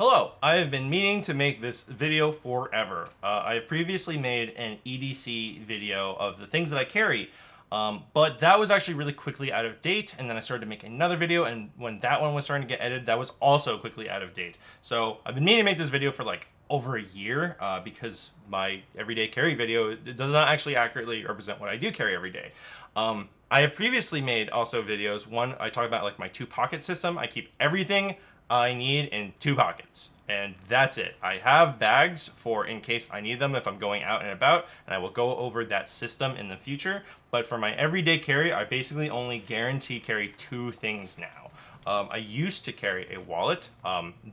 Hello, I have been meaning to make this video forever. I have previously made an EDC video of the things that I carry, but that was actually really quickly out of date, and then I started to make another video, and when that one was starting to get edited, that was also quickly out of date. So I've been meaning to make this video for like over a year because my everyday carry video, it does not actually accurately represent what I do carry every day. I have previously made also videos. One, I talk about like my 2-pocket system. I keep everything I need in 2 pockets, and that's it. I have bags for in case I need them if I'm going out and about, and I will go over that system in the future. But for my everyday carry, I basically only guarantee carry 2 things now. I used to carry a wallet.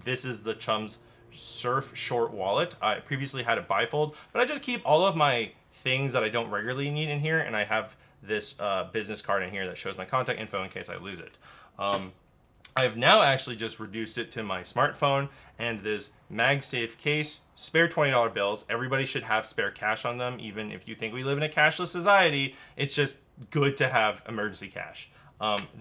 This is the Chums Surf Short Wallet. I previously had a bifold, but I just keep all of my things that I don't regularly need in here, and I have this business card in here that shows my contact info in case I lose it. I have now actually just reduced it to my smartphone and this Magsafe case, spare $20 bills. Everybody should have spare cash on them, even if you think we live in a cashless society. It's just good to have emergency cash.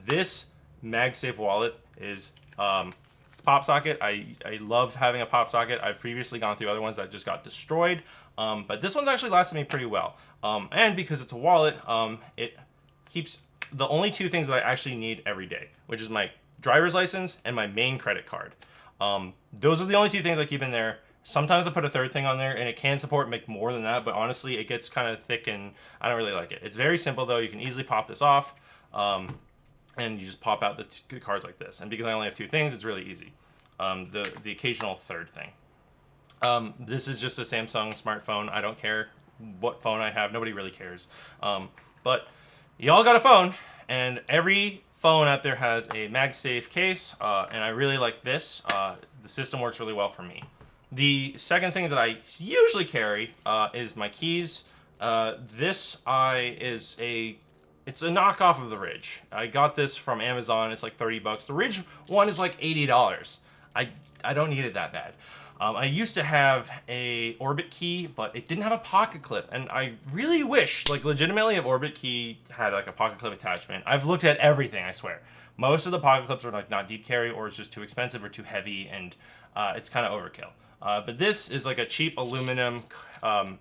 This Magsafe wallet is Popsocket. I love having a Popsocket. I've previously gone through other ones that just got destroyed, but this one's actually lasted me pretty well. And because it's a wallet, it keeps the only 2 things that I actually need every day, which is my driver's license and my main credit card. Those are the only 2 things I keep in there. Sometimes I put a 3rd thing on there, and it can support make more than that, but honestly it gets kind of thick and I don't really like it. It's very simple though. You can easily pop this off, and you just pop out the cards like this. And because I only have 2 things, it's really easy. The occasional 3rd thing. This is just a Samsung smartphone. I don't care what phone I have. Nobody really cares. But y'all got a phone, and every phone out there has a MagSafe case, and I really like this. The system works really well for me. The second thing that I usually carry is my keys. This it's a knockoff of the Ridge. I got this from Amazon. It's like 30 bucks. The Ridge one is like $80. I don't need it that bad. I used to have a Orbit key, but it didn't have a pocket clip, and I really wish, like legitimately, if Orbit key had like a pocket clip attachment. I've looked at everything, I swear. Most of the pocket clips are like not deep carry, or it's just too expensive or too heavy, and it's kind of overkill. But this is like a cheap aluminum.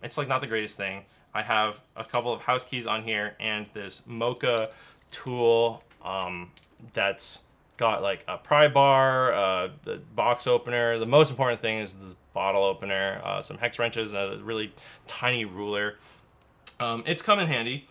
It's like not the greatest thing. I have a couple of house keys on here, and this MOCA tool that's got like a pry bar, the box opener. The most important thing is this bottle opener, some hex wrenches, a really tiny ruler. It's come in handy,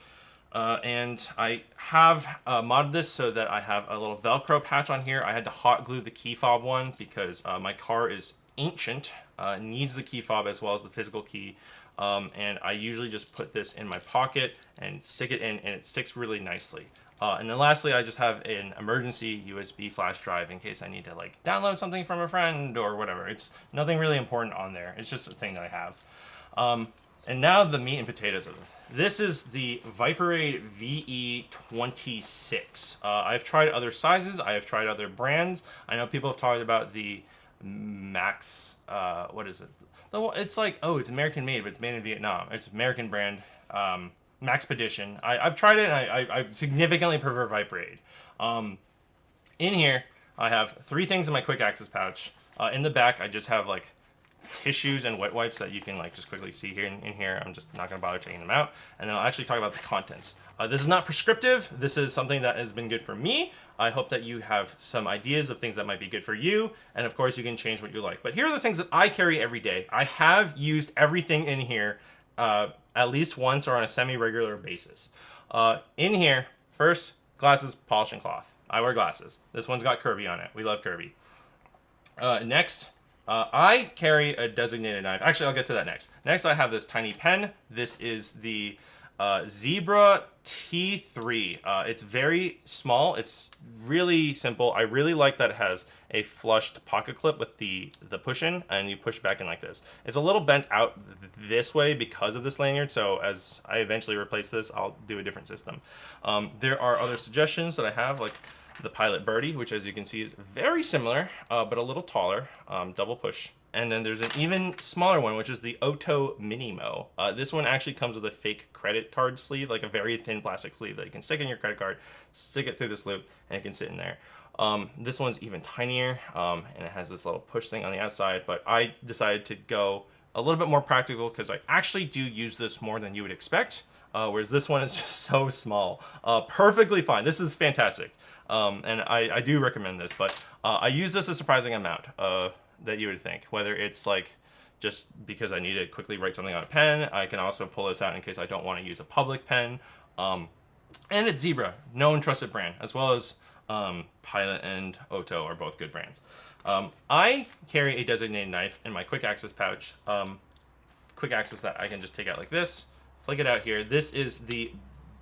and I have modded this so that I have a little Velcro patch on here. I had to hot glue the key fob one because my car is ancient, needs the key fob as well as the physical key. And I usually just put this in my pocket and stick it in, and it sticks really nicely. And then lastly, I just have an emergency USB flash drive in case I need to like download something from a friend or whatever. It's nothing really important on there. It's just a thing that I have. And now the meat and potatoes of it. This is the Viperade VE26. I've tried other sizes. I have tried other brands. I know people have talked about the Max, what is it? It's like, oh, it's American made, but it's made in Vietnam. It's American brand. Maxpedition. I've tried it, and I significantly prefer Viperade. In here, I have 3 things in my quick access pouch. In the back, I just have like tissues and wet wipes that you can like just quickly see here in here. I'm just not going to bother taking them out. And then I'll actually talk about the contents. This is not prescriptive. This is something that has been good for me. I hope that you have some ideas of things that might be good for you. And of course, you can change what you like. But here are the things that I carry every day. I have used everything in here at least once or on a semi-regular basis. In here, first, glasses, polishing cloth. I wear glasses. This one's got Kirby on it. We love Kirby. Next, I carry a designated knife. Actually, I'll get to that next. Next, I have this tiny pen. This is the Zebra T3. It's very small. It's really simple. I really like that it has a flushed pocket clip with the push-in, and you push back in like this. It's a little bent out this way because of this lanyard, so as I eventually replace this, I'll do a different system. There are other suggestions that I have, like the Pilot Birdie, which as you can see is very similar, but a little taller, double push. And then there's an even smaller one, which is the Ohto Minimo. This one actually comes with a fake credit card sleeve, like a very thin plastic sleeve that you can stick in your credit card, stick it through this loop, and it can sit in there. This one's even tinier, and it has this little push thing on the outside, but I decided to go a little bit more practical because I actually do use this more than you would expect, whereas this one is just so small. Perfectly fine. This is fantastic, and I do recommend this, but I use this a surprising amount that you would think, whether it's like just because I need to quickly write something on a pen. I can also pull this out in case I don't want to use a public pen. And it's Zebra, known trusted brand, as well as Pilot and Ohto are both good brands. I carry a designated knife in my quick access pouch. Quick access that I can just take out like this, flick it out here. This is the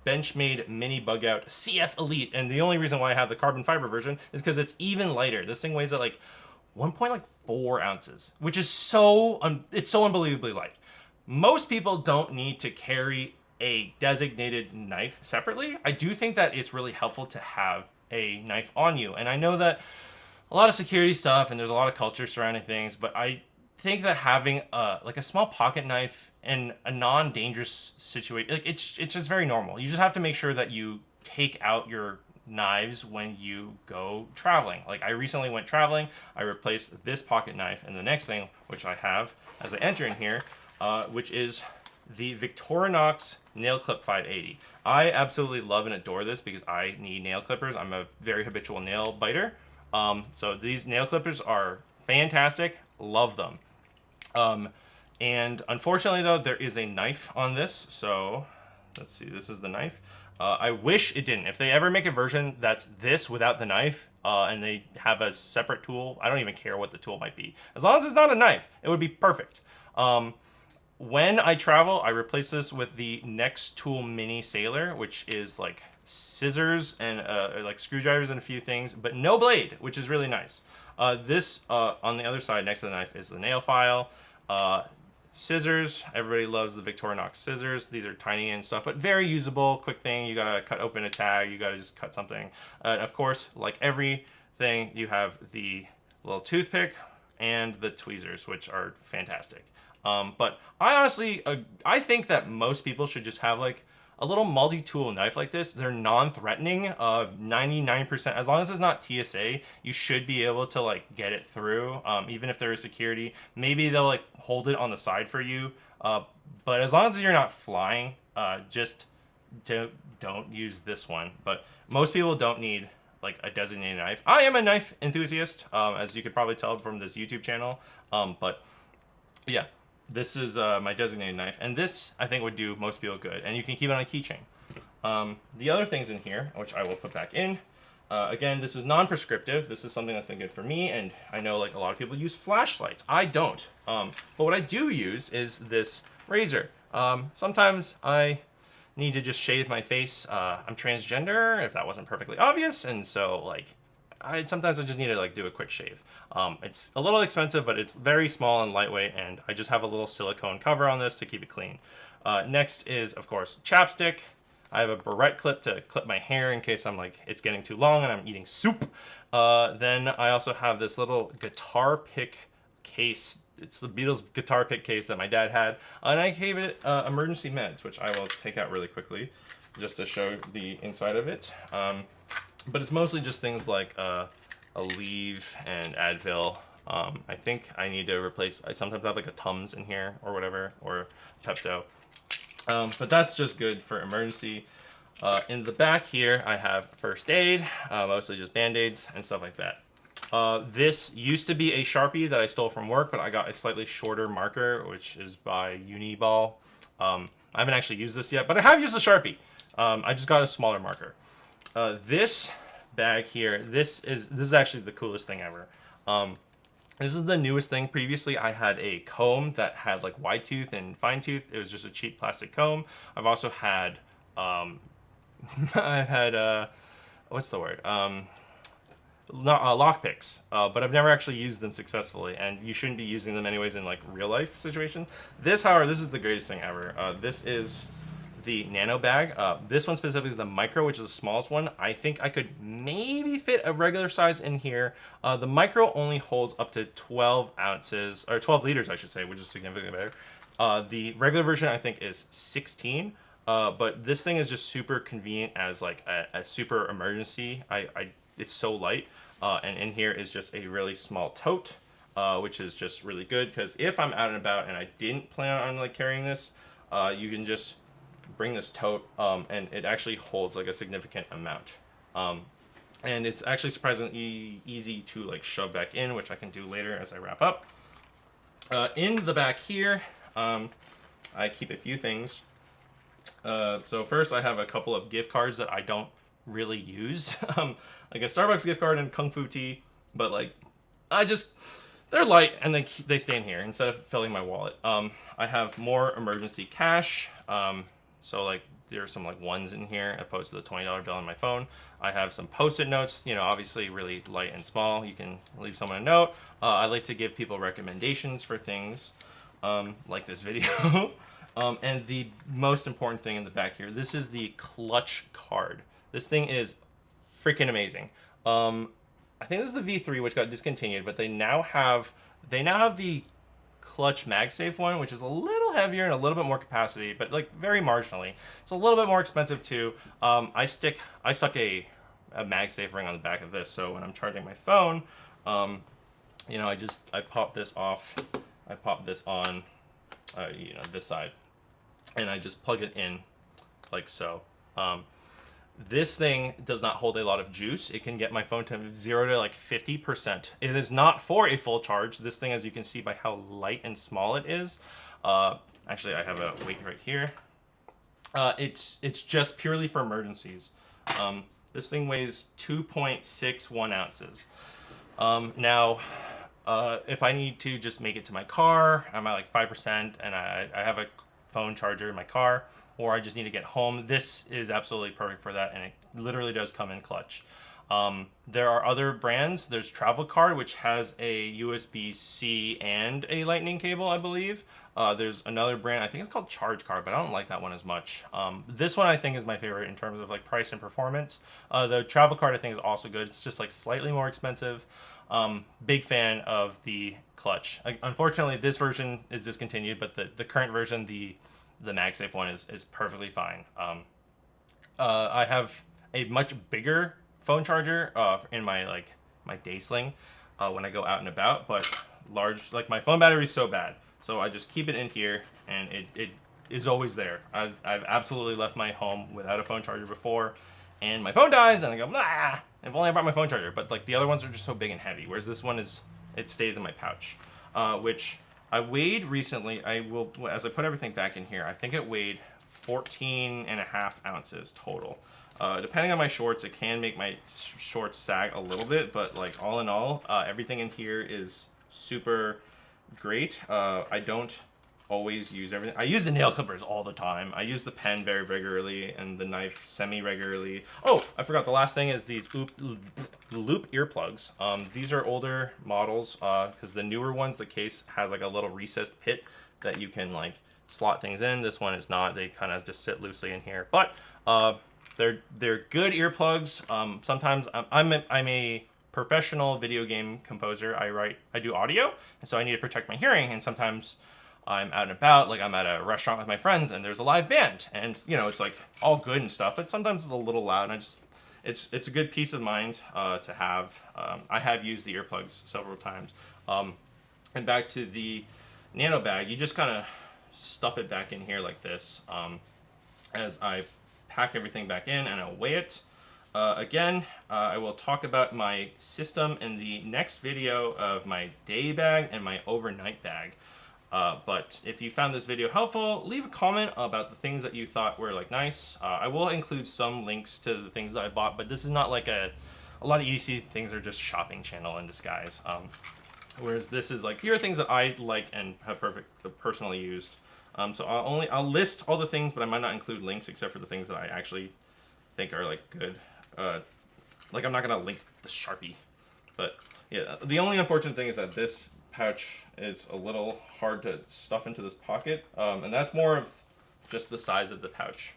Benchmade Mini Bugout CF Elite, and the only reason why I have the carbon fiber version is because it's even lighter. This thing weighs at like 1.4 ounces, which is it's so unbelievably light. Most people don't need to carry a designated knife separately. I do think that it's really helpful to have a knife on you, and I know that a lot of security stuff and there's a lot of culture surrounding things, but I think that having like a small pocket knife in a non-dangerous situation, like it's just very normal. You just have to make sure that you take out your knives when you go traveling. Like I recently went traveling, I replaced this pocket knife, and the next thing which I have as I enter in here, which is the Victoinox Nail Clip 580. I absolutely love and adore this because I need nail clippers. I'm a very habitual nail biter. So these nail clippers are fantastic. Love them. And unfortunately though, there is a knife on this. So let's see, this is the knife. I wish it didn't. If they ever make a version that's this without the knife, and they have a separate tool, I don't even care what the tool might be. As long as it's not a knife, it would be perfect. When I travel, I replace this with the Nextool Mini Sailor, which is like scissors and like screwdrivers and a few things, but no blade, which is really nice. This on the other side next to the knife is the nail file. Scissors, everybody loves the Victoinox scissors. These are tiny and stuff, but very usable, quick thing. You gotta cut open a tag, you gotta just cut something. Of course, like everything, you have the little toothpick and the tweezers, which are fantastic. But I honestly, I think that most people should just have like a little multi-tool knife like this. They're non-threatening, 99%. As long as it's not TSA, you should be able to like get it through, even if there is security. Maybe they'll like hold it on the side for you. But as long as you're not flying, just don't use this one. But most people don't need like a designated knife. I am a knife enthusiast, as you could probably tell from this YouTube channel. But yeah. This is my designated knife, and this I think would do most people good, and you can keep it on a keychain. The other things in here, which I will put back in, again, this is non-prescriptive. This is something that's been good for me, and I know like a lot of people use flashlights. I don't, but what I do use is this razor. Sometimes I need to just shave my face. I'm transgender, if that wasn't perfectly obvious, and so like sometimes I just need to like do a quick shave. It's a little expensive, but it's very small and lightweight, and I just have a little silicone cover on this to keep it clean. Next is, of course, Chapstick. I have a Barret Clip to clip my hair in case I'm like, it's getting too long and I'm eating soup. Then I also have this little guitar pick case. It's the Beatles guitar pick case that my dad had, and I gave it emergency meds, which I will take out really quickly just to show the inside of it. But it's mostly just things like Aleve and Advil. I think I need to replace, I sometimes have like a Tums in here or whatever, or Pepto. But that's just good for emergency. In the back here, I have first aid, mostly just Band-Aids and stuff like that. This used to be a Sharpie that I stole from work, but I got a slightly shorter marker, which is by Uniball. I haven't actually used this yet, but I have used the Sharpie. I just got a smaller marker. This bag here, this is actually the coolest thing ever. This is the newest thing. Previously, I had a comb that had like wide tooth and fine tooth. It was just a cheap plastic comb. I've also had, I've had, what's the word? Lock picks, but I've never actually used them successfully, and you shouldn't be using them anyways in like real life situations. This, however, this is the greatest thing ever. This is the Nanobag. This one specifically is the Micro, which is the smallest one. I think I could maybe fit a regular size in here. The Micro only holds up to 12 ounces, or 12 liters, I should say, which is significantly better. The regular version, I think, is 16. But this thing is just super convenient as like a super emergency. It's so light. And in here is just a really small tote, which is just really good because if I'm out and about and I didn't plan on like carrying this, you can just bring this tote, and it actually holds like a significant amount. And it's actually surprisingly easy to like shove back in, which I can do later as I wrap up. In the back here, I keep a few things. So first I have a couple of gift cards that I don't really use, like a Starbucks gift card and Kung Fu tea, but like they're light and they stay in here instead of filling my wallet. I have more emergency cash, so like there's some like ones in here opposed to the $20 bill on my phone. I have some post-it notes, you know, obviously really light and small. You can leave someone a note. I like to give people recommendations for things, like this video. And the most important thing in the back here, this is the clutch card. This thing is freaking amazing. I think this is the V3, which got discontinued, but they now have the clutch Magsafe one, which is a little heavier and a little bit more capacity, but like very marginally. It's a little bit more expensive too. I stuck a Magsafe ring on the back of this, so when I'm charging my phone, you know, I pop this off, I pop this on, you know, this side, and I just plug it in like so. This thing does not hold a lot of juice. It can get my phone to 0 to like 50%. It is not for a full charge. This thing, as you can see by how light and small it is, actually I have a weight right here. It's just purely for emergencies. This thing weighs 2.61 ounces. Now, if I need to just make it to my car, I'm at like 5%, and I have a phone charger in my car, or I just need to get home, this is absolutely perfect for that, and it literally does come in clutch. There are other brands. There's Travel Card, which has a USB-C and a lightning cable, I believe. There's another brand, I think it's called Charge Card, but I don't like that one as much. This one I think is my favorite in terms of like price and performance. The Travel Card I think is also good. It's just like slightly more expensive. Big fan of the clutch. Unfortunately, this version is discontinued, but the current version, the Magsafe one, is perfectly fine. I have a much bigger phone charger in my day sling when I go out and about, but like my phone battery is so bad, so I just keep it in here, and it is always there. I've absolutely left my home without a phone charger before, and my phone dies, and I go, nah, if only I brought my phone charger. But like the other ones are just so big and heavy, whereas this one it stays in my pouch, which I weighed recently. As I put everything back in here, I think it weighed 14.5 ounces total. Depending on my shorts, it can make my shorts sag a little bit, but like all in all, everything in here is super great. I don't always use everything. I use the nail clippers all the time. I use the pen very regularly and the knife semi-regularly. Oh, I forgot, the last thing is these loop earplugs. These are older models because the newer ones, the case has like a little recessed pit that you can like slot things in. This one is not. They kind of just sit loosely in here, but they're good earplugs. Sometimes I'm a professional video game composer. I do audio, and so I need to protect my hearing, and sometimes I'm out and about, like I'm at a restaurant with my friends and there's a live band, and you know, it's like all good and stuff, but sometimes it's a little loud, and it's a good peace of mind to have. I have used the earplugs several times. And back to the nano bag, you just kind of stuff it back in here like this, as I pack everything back in and I'll weigh it. Again, I will talk about my system in the next video of my day bag and my overnight bag. But if you found this video helpful, leave a comment about the things that you thought were like nice. I will include some links to the things that I bought, but this is not like a lot of EDC things are just shopping channel in disguise. Whereas this is like, here are things that I like and have personally used. So I'll list all the things, but I might not include links except for the things that I actually think are like good. Like I'm not gonna link the Sharpie, but yeah, the only unfortunate thing is that this pouch is a little hard to stuff into this pocket, and that's more of just the size of the pouch.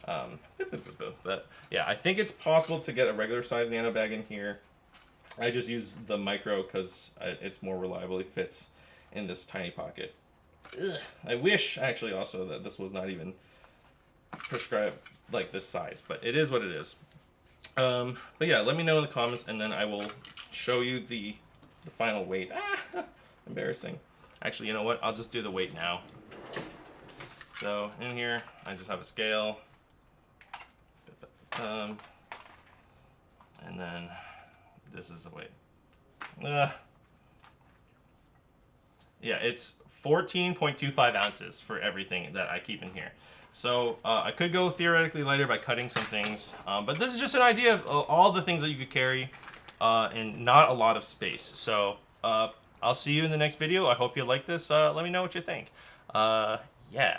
But yeah, I think it's possible to get a regular size nano bag in here. I just use the micro because it's more reliably fits in this tiny pocket. Ugh. I wish actually also that this was not even prescribed like this size, but it is what it is. But yeah, let me know in the comments, and then I will show you the final weight. Ah, embarrassing. Actually, you know what? I'll just do the weight now. So in here, I just have a scale. And then this is the weight. Yeah, it's 14.25 ounces for everything that I keep in here. So I could go theoretically lighter by cutting some things, but this is just an idea of all the things that you could carry and not a lot of space. So I'll see you in the next video. I hope you like this. Let me know what you think. Yeah.